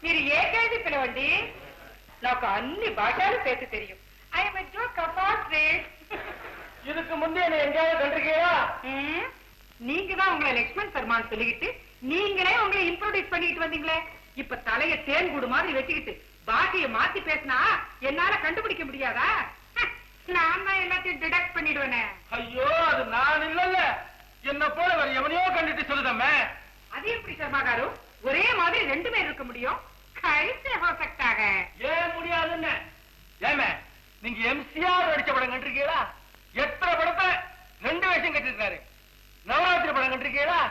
మీరు ఏ కేజీ పిలవండి, నాకు అన్ని భాషలు பேச தெரியும். I am a joke of all trades. இதுக்கு முன்னே எங்கேயாவது கண்டிருக்கீங்களா? நீங்க தான் உங்களை லட்சுமண் சர்மான்னு சொல்லிக்கிட்டு நீங்களே உங்களை இன்ட்ரோடியூஸ் பண்ணிட்டு வந்தீங்களே. இப்ப தலைய தேன் கூடு மாதிரி வச்சுக்கிட்டு பாட்டியை மாத்தி பேசினா என்னால கண்டுபிடிக்க முடியாதா? நான் தான் எல்லாத்தையும் டிடக்ட் பண்ணிடுவேனே. ஐயோ, அது நான் இல்லல்ல, என்ன போல வேற எவனையோ கண்டுட்டு சொல்லுதம்மே. அது எப்படி சர்மா காரு, ஒரே மாதிரி ரெண்டு பேர் இருக்க முடியும்? கைசே ஹோ சக்தா ஹை? ஏன் முடியாதுன்னு? ஏமே, நீங்க எம்சிஆர் நடிச்ச படம் கண்டிருக்கீங்களா? எத்தனை படத்தை ரெண்டு வேஷம் கட்டிருக்காரு. நவராத்திரி படம் கண்டிருக்கீங்களா?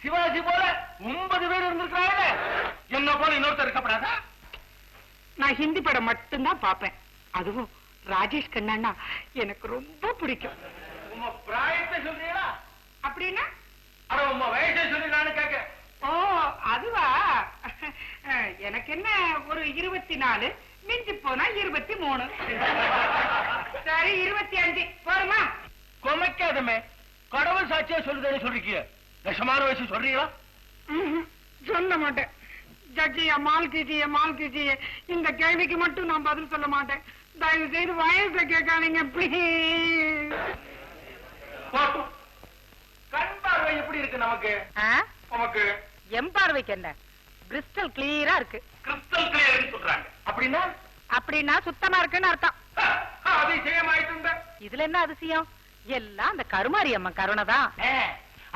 சிவாஜி போல 9 பேர் இருந்திருக்கிறாங்க. என்ன போல இன்னொருத்தர் இருக்கப்படாதா? நான் ஹிந்தி படம் மட்டும்தான் பாப்பேன். அதுவும் ராஜேஷ் கண்ணா எனக்கு ரொம்ப பிடிக்கும். உங்க பிராயத்தை சொல்றீங்களா? அப்படின்னா? அட, உங்க வயசை சொல்றீங்களான்னு கேட்க. ஓ, அதுவா? எனக்கு என்ன, ஒரு 24, மிஞ்சி போனா 23. சரி, 25 போருமா? கொமைக்காதமே, கடவுள் சாட்சியா சொல்லுதேன்னு சொல்றீங்க. நெசமான வயசு சொல்றீங்களா? சொல்ல மாட்டேன். ஜட்ஜியா மால் கீஜியே, இந்த கேள்விக்கு மட்டும் நான் பதில் சொல்ல மாட்டேன். தயவு செய்து வயசை கேட்காதீங்க ப்ளீஸ். கண் பார்வை எப்படி இருக்கு நமக்கு? நமக்கு எம் பார்வைக்கு என்ன, கிறிஸ்டல் கிளியரா இருக்கு. கிறிஸ்டல் கிளியர் சொல்றாங்க. அப்படின்னா? அப்படின்னா சுத்தமா இருக்குன்னு அர்த்தம். அதிசயமாயிட்டு. இதுல என்ன அதிசயம்? எல்லாம் அந்த கருமாரி அம்மன் கருணை தான்.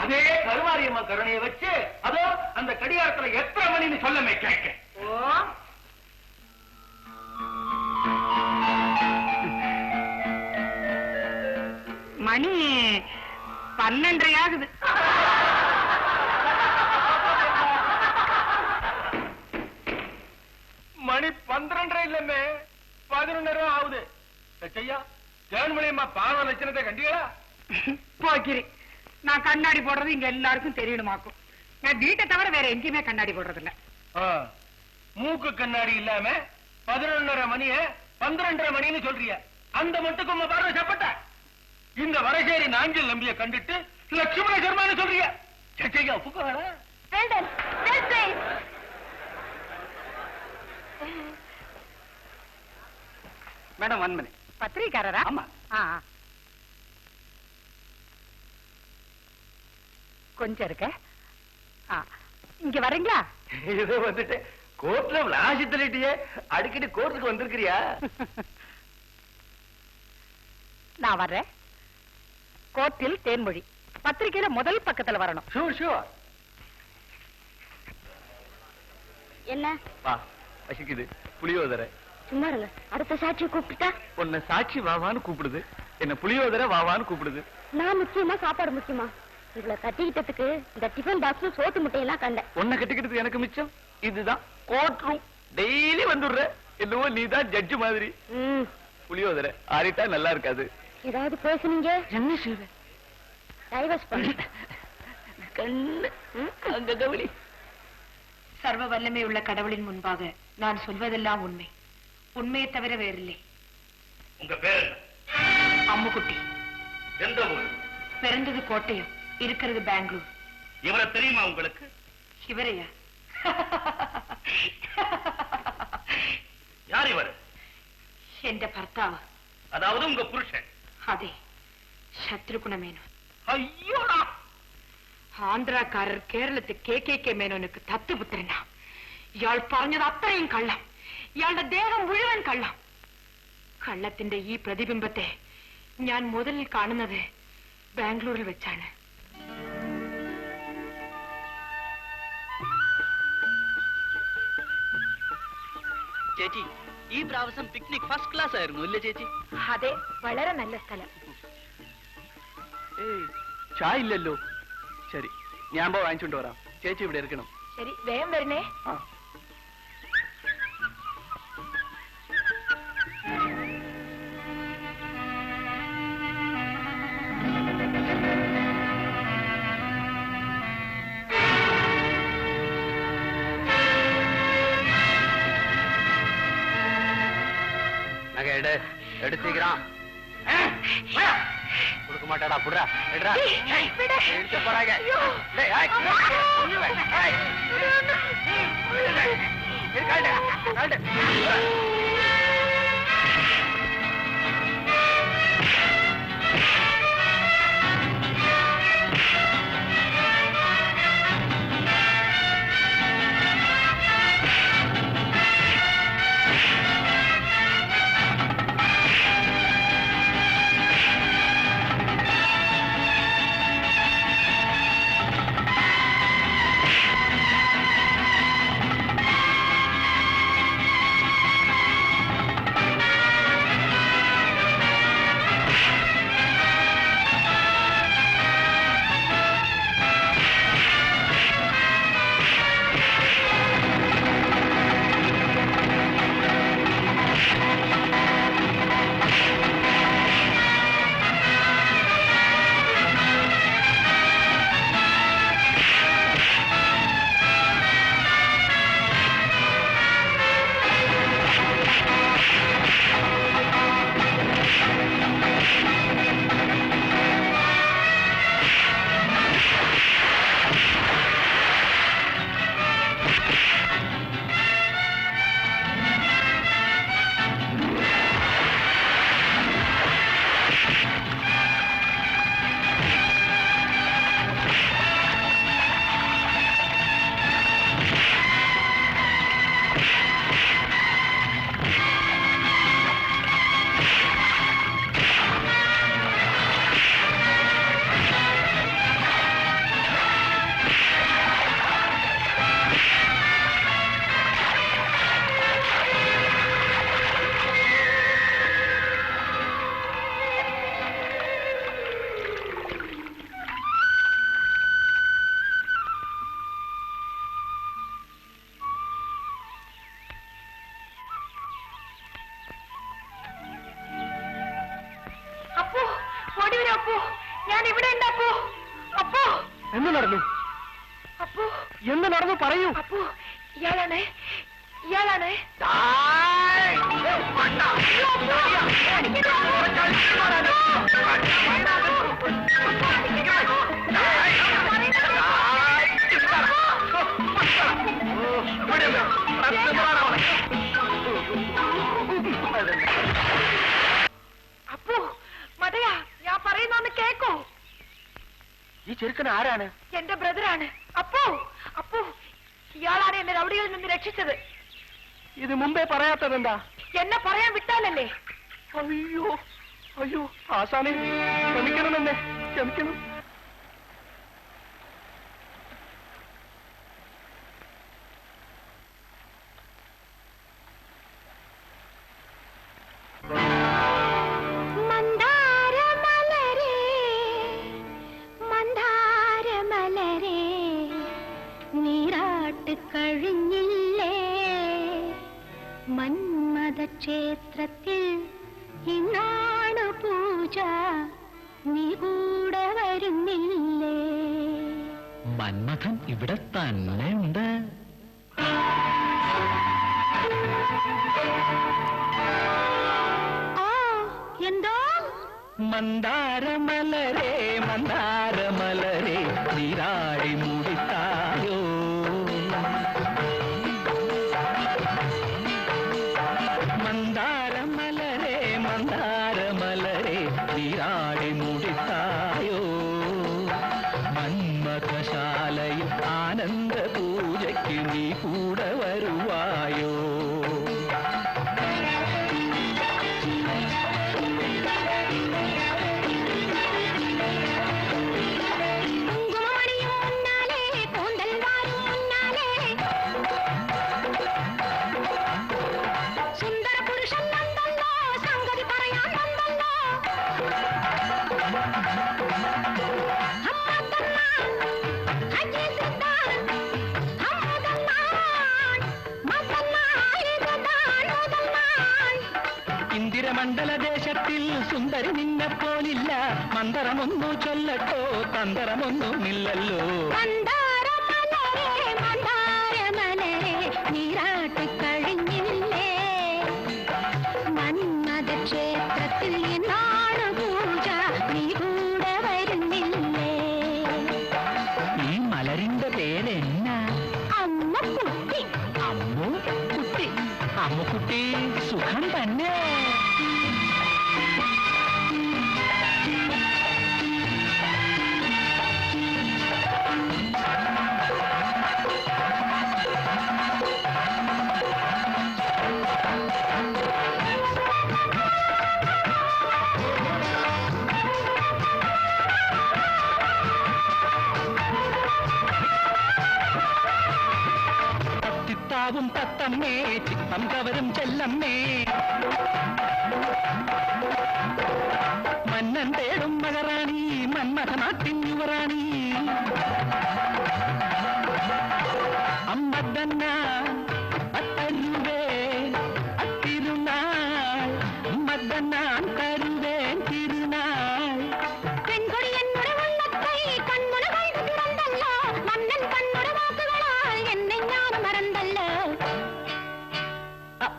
அதே கருமாரியம்மா கருணையை வச்சு அதோ அந்த கடிகாரத்துல எத்தனை மணின்னு சொல்லமே கேட்க. ஓ, மணி 12:30 ஆகுது. மணி 12:30 இல்லமே, 11:30 ஆகுது. ஐயா, ஜெயன்மணியம்மா பாவ லட்சணத்தை கண்டீங்களா? போக்கிரி, நான் கண்ணாடி போடுறது இங்க எல்லாருக்கும் தெரியணுமாக்கும். நான் வீட்டை தவிர வேற எங்கேயுமே கண்ணாடி போடுறது இல்ல. மூக்கு கண்ணாடி இல்லாம 11:30 மணிய 12:30 மணின்னு சொல்றிய. அந்த மட்டுக்கும் பார்வை சப்பட்ட. இந்த வரசேரி நாஞ்சில் நம்பிய கண்டுட்டு லட்சுமண சர்மான்னு சொல்றிய. சச்சையா புக்க வேணா? Madam, 1 minute. பத்திரிக்காரரா? ஆமா. கொஞ்சம் இருக்க. இங்க வரீங்களா? இது வந்துட்டு கோர்ட்ல விளாசித்தலிட்டியே, அடிக்கடி கோர்ட்டுக்கு வந்திருக்கிறியா? நான் வர்றேன். கோர்ட்டில் தேன்மொழி பத்திரிகையில முதல் பக்கத்துல வரணும். ஷூர். என்ன வா, பசிக்குது, புளியோதரை. சும்மா இருங்க, அடுத்த சாட்சியை கூப்பிட்டா? உன்னை சாட்சி வாவான்னு கூப்பிடுது, என்ன புளியோதரை வாவான்னு கூப்பிடுது. நான் முக்கியமா, சாப்பாடு முக்கியமா? இவ்வளவு கட்டிக்கிட்டதுக்கு இந்த டிஃபன் பாக்ஸ் சோத்து முட்டையெல்லாம் கண்டேன். உன்னை கட்டிக்கிட்டது எனக்கு மிச்சம். இதுதான் கோர்ட் ரூம். டெய்லி வந்துடுற. என்னவோ நீதான் ஜட்ஜு மாதிரி. புளியோதரை ஆறிட்டா நல்லா இருக்காது. ஏதாவது பேசுனீங்க? என்ன செய்வ? டைவர்ஸ் பண்ணு. கண்ணு அங்க கவலி. சர்வ வல்லமை உள்ள கடவுளின் முன்பாக நான் சொல்வதெல்லாம் உண்மை. உண்மையை தவிர வேறில்லை. உங்க பேர்? அம்முக்குட்டி. எந்த ஊர்? பிறந்தது கோட்டையம், இருக்கிறது பெங்களூர். இவரை தெரியுமா உங்களுக்கு? இவரையா? யார் இவர்? என்ற பர்த்தாவா? அதாவது உங்க புருஷன்? அதே, சத்ருகுண மேனோன். ஐயோடா! ஆந்திராக்காரர் കേരളത്തെ കെ മേനോനുക്ക് തത്തുപുത്രനാ. ഇയാൾ പറഞ്ഞത് അത്രയും കള്ളം. ഇയാളുടെ ദേഹം മുഴുവൻ കള്ളം. കള്ളത്തിന്റെ ഈ പ്രതിബിംബത്തെ ഞാൻ മുതലിൽ കാണുന്നത് ബാംഗ്ലൂരിൽ വെച്ചാണ്. ചേച്ചി, ഈ പ്രാവശ്യം പിക്നിക് ഫസ്റ്റ് ക്ലാസ് ആയിരുന്നു അല്ലേ ചേച്ചി? അതെ, വളരെ നല്ല സ്ഥലം. ചായ ഇല്ലല്ലോ. ശരി, ഞാൻ പോ വാങ്ങിച്ചോണ്ട് വരാം. ചേച്ചി ഇവിടെ ഇരിക്കണം. ശരി, വേഗം വരണേ. எடுத்துக்கிறான். கொடுக்க மாட்டாடா, புடுறா. எடுத்து போறாங்க. അപ്പോ ഞാൻ ഇവിടെ ഉണ്ട് അപ്പോ. അപ്പോ എന്ന് നടന്നു? അപ്പോ എന്ന് നടന്നു പറയൂ. അപ്പോ ഇയാളാണ് ഇയാളാണ്. അപ്പോ മതയാ, ഞാൻ പറയുന്നൊന്ന് കേക്കോ? ഈ ചെറുക്കൻ ആരാണ്? എന്റെ ബ്രദറാണ്. അപ്പോ അപ്പോ ഇയാളാണ് എന്നെ റൗഡികളിൽ നിന്ന് രക്ഷിച്ചത്. ഇത് മുമ്പേ പറയാത്തതെന്താ? എന്നെ പറയാൻ വിട്ടാലല്ലേ? അയ്യോ അയ്യോ, ആശാനെ ക്ഷമിക്കണം, എന്നെ ക്ഷമിക്കണം. കഴിഞ്ഞില്ലേ മന്മഥക്ഷേത്രത്തിൽ ഇന്നാണ് പൂജ, നീ കൂടെ വരുന്നില്ലേ? മന്മഥൻ ഇവിടെ തന്നെ ഉണ്ട്. എന്തോ? മന്ദാരമലരേ മന്ദാരമലരേ നീരാടി മുടിത്തായോ. മന്ദാരമലരേ മന്ദാരമലരേ നീരാടി മുടിത്തായോ. മന്മഥശാലയിൽ ആനന്ദ പൂജയ്ക്ക് നീ കൂടെ വരുവായോ. മണ്ഡലദേശത്തിൽ സുന്ദരി നിന്നെപ്പോലില്ല. മന്ദരമൊന്നു ചൊല്ലട്ടോ തന്തരമൊന്നുമില്ലല്ലോ. നീരാട്ടി കഴിഞ്ഞില്ലേ മന്മഥക്ഷേത്രത്തിൽ എന്നാണ് പൂജ, നീ കൂടെ വരുന്നില്ലേ? ഈ മലരിന്റെ പേരെന്നാ? അമ്മുക്കുട്ടി. അമ്മുക്കുട്ടി. അമ്മുക്കുട്ടി സുഖം തന്നെ. തത്തിത്താവും തത്തമ്മേ ചിത്തം കവരും ചെല്ലമ്മേ. മന്നൻ തേടും മകറാണി മന്മഥനാട്ടിൻ യുവറാണി. അമ്മതന്ന അത്തരുവേ അത്തിരുനാൾ. അമ്മതന്നാൻ തരുവേൻ തിരുനാൾ. പെൺകൊടി എന്നൊരു വണ്ണത്തെ കൺമുനകൾ തുറന്നല്ലോ, മന്നൻ കണ്ണുടെ വാക്കുകളാൽ എന്നെ ഞാൻ മറന്നല്ലോ.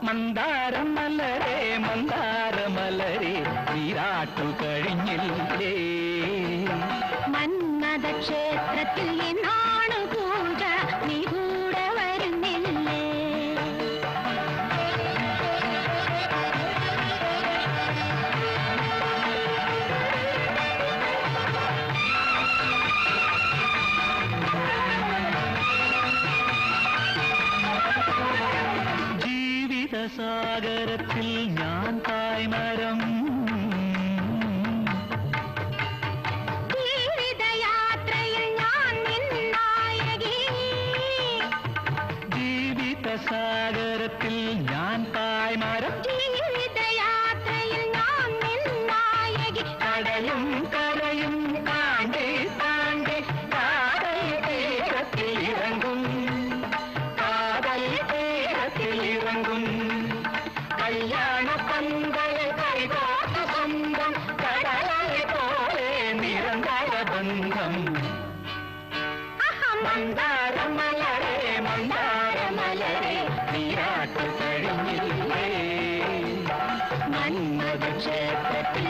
മന്ദാരമലരേ മന്ദാരമലരേ നീരാട്ടു കഴിഞ്ഞില്ലേ മന്മഥക്ഷേത്രത്തിൽ എന്നാണ് പൂജ, നീ കൂടെ വരുന്നില്ലേ? സാഗരത്തിൽ ഞാൻ തായ്മരം. ജീവിതയാത്രയിൽ ഞാൻ നിന്നായകി. ജീവിതസാഗരത്തിൽ ഞാൻ തായ്മരം. ജീവിതയാത്രയിൽ ഞാൻ നിന്നായകി. കടലും കരയും താണ്ടി താണ്ടി കാതൽ തീരത്തിൽ ഇറങ്ങും. കാതൽ തീരത്തിൽ ഇറങ്ങും. കല്യാണ പന്തൽ കൈകോത്ത സ്വന്തം കടലെ പോലെ മംഗളം മന്ദാരമലരെ മന്ദാരമലരെ നീരാട്ടു കഴിഞ്ഞില്ലേ മന്മഥ ക്ഷേത്രത്തിൽ